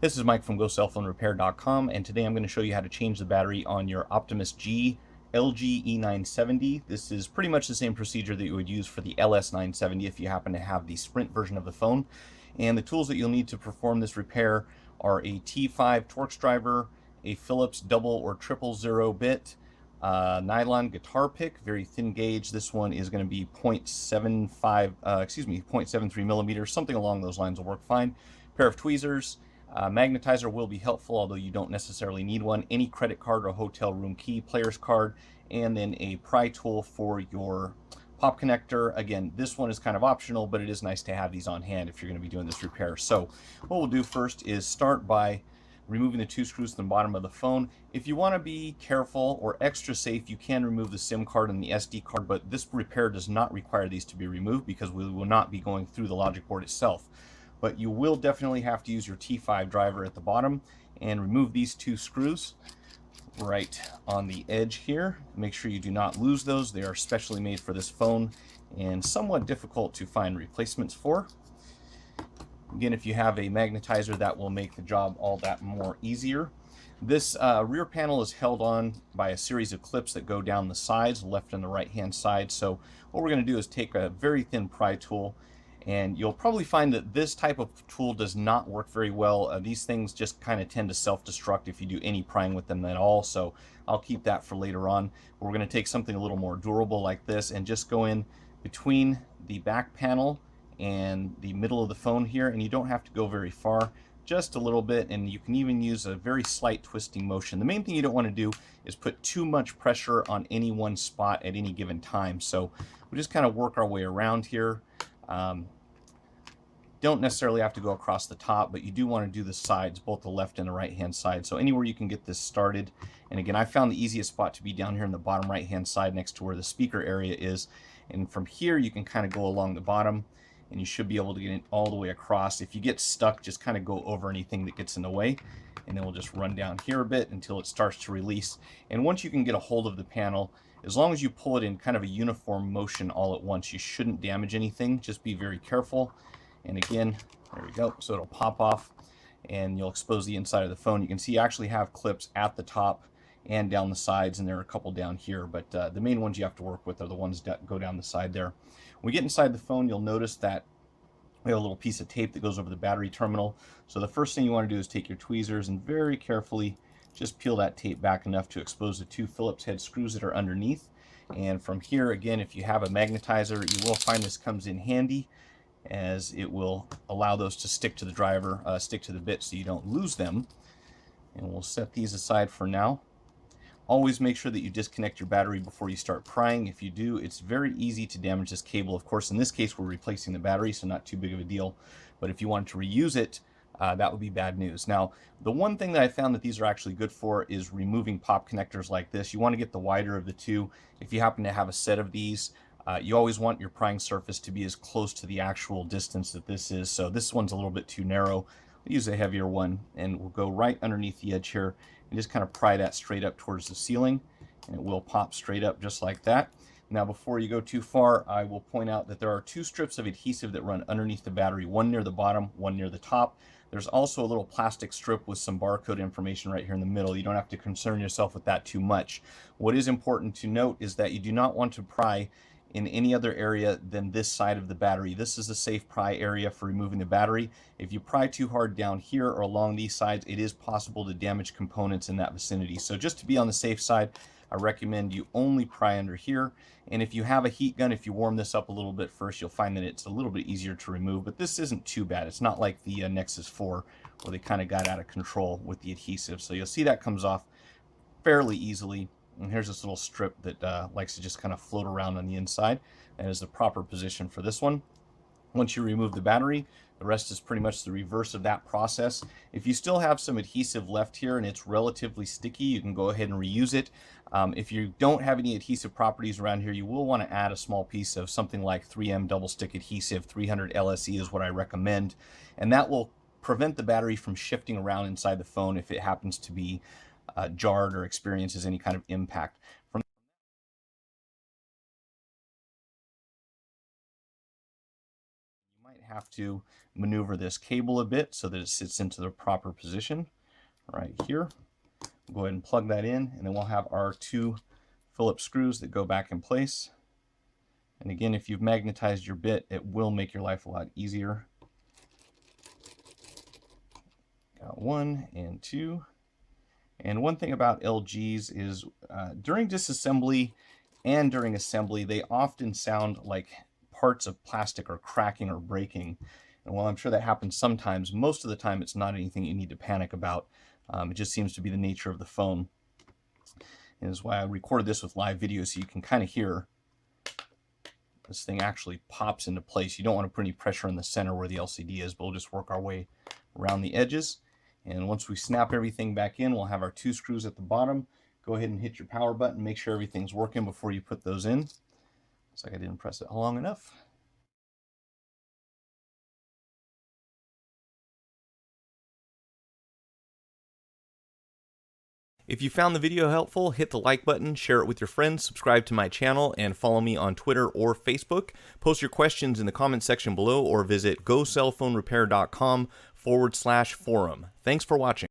This is Mike from GoCellPhoneRepair.com, and today I'm going to show you how to change the battery on your Optimus G LG E970. This is pretty much the same procedure that you would use for the LS970 if you happen to have the Sprint version of the phone. And the tools that you'll need to perform this repair are a T5 Torx driver, a Phillips double or triple zero bit, nylon guitar pick, very thin gauge. This one is going to be 0.73 millimeters, something along those lines will work fine. Pair of tweezers. Magnetizer will be helpful, although you don't necessarily need one. Any credit card or hotel room key, player's card, and then a pry tool for your pop connector. Again, this one is kind of optional, but it is nice to have these on hand if you're going to be doing this repair. So what we'll do first is start by removing the two screws from the bottom of the phone. If you want to be careful or extra safe, you can remove the SIM card and the SD card, but this repair does not require these to be removed because we will not be going through the logic board itself. But you will definitely have to use your T5 driver at the bottom and remove these two screws right on the edge here. Make sure you do not lose those. They are specially made for this phone and somewhat difficult to find replacements for. Again, if you have a magnetizer, that will make the job all that more easier. This rear panel is held on by a series of clips that go down the sides, left and the right hand side. So what we're going to do is take a very thin pry tool, and you'll probably find that this type of tool does not work very well. These things just kind of tend to self-destruct if you do any prying with them at all, so I'll keep that for later on. We're going to take something a little more durable like this and just go in between the back panel and the middle of the phone here, and you don't have to go very far, just a little bit, and you can even use a very slight twisting motion. The main thing you don't want to do is put too much pressure on any one spot at any given time, so we just kind of work our way around here. Don't necessarily have to go across the top, but you do want to do the sides, both the left and the right hand side. So anywhere you can get this started. And again, I found the easiest spot to be down here in the bottom right hand side next to where the speaker area is. And from here you can kind of go along the bottom and you should be able to get it all the way across. If you get stuck, just kind of go over anything that gets in the way. And then we'll just run down here a bit until it starts to release. And once you can get a hold of the panel, as long as you pull it in kind of a uniform motion all at once, you shouldn't damage anything. Just be very careful. And again, there we go. So it'll pop off and you'll expose the inside of the phone. You can see you actually have clips at the top and down the sides, and there are a couple down here, but the main ones you have to work with are the ones that go down the side there. When we get inside the phone, you'll notice that we have a little piece of tape that goes over the battery terminal. So the first thing you want to do is take your tweezers and very carefully just peel that tape back enough to expose the two Phillips head screws that are underneath. And from here, again, if you have a magnetizer, you will find this comes in handy, as it will allow those to stick to the driver, stick to the bit so you don't lose them. And we'll set these aside for now. Always make sure that you disconnect your battery before you start prying. If you do, it's very easy to damage this cable. Of course, in this case, we're replacing the battery, so not too big of a deal. But if you wanted to reuse it, that would be bad news. Now, the one thing that I found that these are actually good for is removing pop connectors like this. You want to get the wider of the two. If you happen to have a set of these, you always want your prying surface to be as close to the actual distance that this is. So this one's a little bit too narrow. I'll use a heavier one, and we'll go right underneath the edge here and just kind of pry that straight up towards the ceiling, and it will pop straight up just like that. Now, before you go too far, I will point out that there are two strips of adhesive that run underneath the battery, one near the bottom, one near the top. There's also a little plastic strip with some barcode information right here in the middle. You don't have to concern yourself with that too much. What is important to note is that you do not want to pry in any other area than this side of the battery. This is a safe pry area for removing the battery. If you pry too hard down here or along these sides, it is possible to damage components in that vicinity. So just to be on the safe side, I recommend you only pry under here. And if you have a heat gun, if you warm this up a little bit first, you'll find that it's a little bit easier to remove, but this isn't too bad. It's not like the Nexus 4 where they kind of got out of control with the adhesive. So you'll see that comes off fairly easily. And here's this little strip that likes to just kind of float around on the inside. That is the proper position for this one. Once you remove the battery, the rest is pretty much the reverse of that process. If you still have some adhesive left here and it's relatively sticky, you can go ahead and reuse it. If you don't have any adhesive properties around here, you will want to add a small piece of something like 3M double stick adhesive. 300 LSE is what I recommend. And that will prevent the battery from shifting around inside the phone if it happens to be jarred or experiences any kind of impact. From you might have to maneuver this cable a bit so that it sits into the proper position right here. We'll go ahead and plug that in, and then we'll have our 2 Phillips screws that go back in place. And again, if you've magnetized your bit, it will make your life a lot easier. Got 1 and 2. And one thing about LGs is during disassembly and during assembly, they often sound like parts of plastic are cracking or breaking. And while I'm sure that happens sometimes, most of the time it's not anything you need to panic about. It just seems to be the nature of the phone. And that's why I recorded this with live video, so you can kind of hear this thing actually pops into place. You don't want to put any pressure in the center where the LCD is, but we'll just work our way around the edges. And once we snap everything back in, we'll have our 2 screws at the bottom. Go ahead and hit your power button, make sure everything's working before you put those in. Looks like I didn't press it long enough. If you found the video helpful, hit the like button, share it with your friends, subscribe to my channel, and follow me on Twitter or Facebook. Post your questions in the comment section below or visit gocellphonerepair.com/forum. Thanks for watching.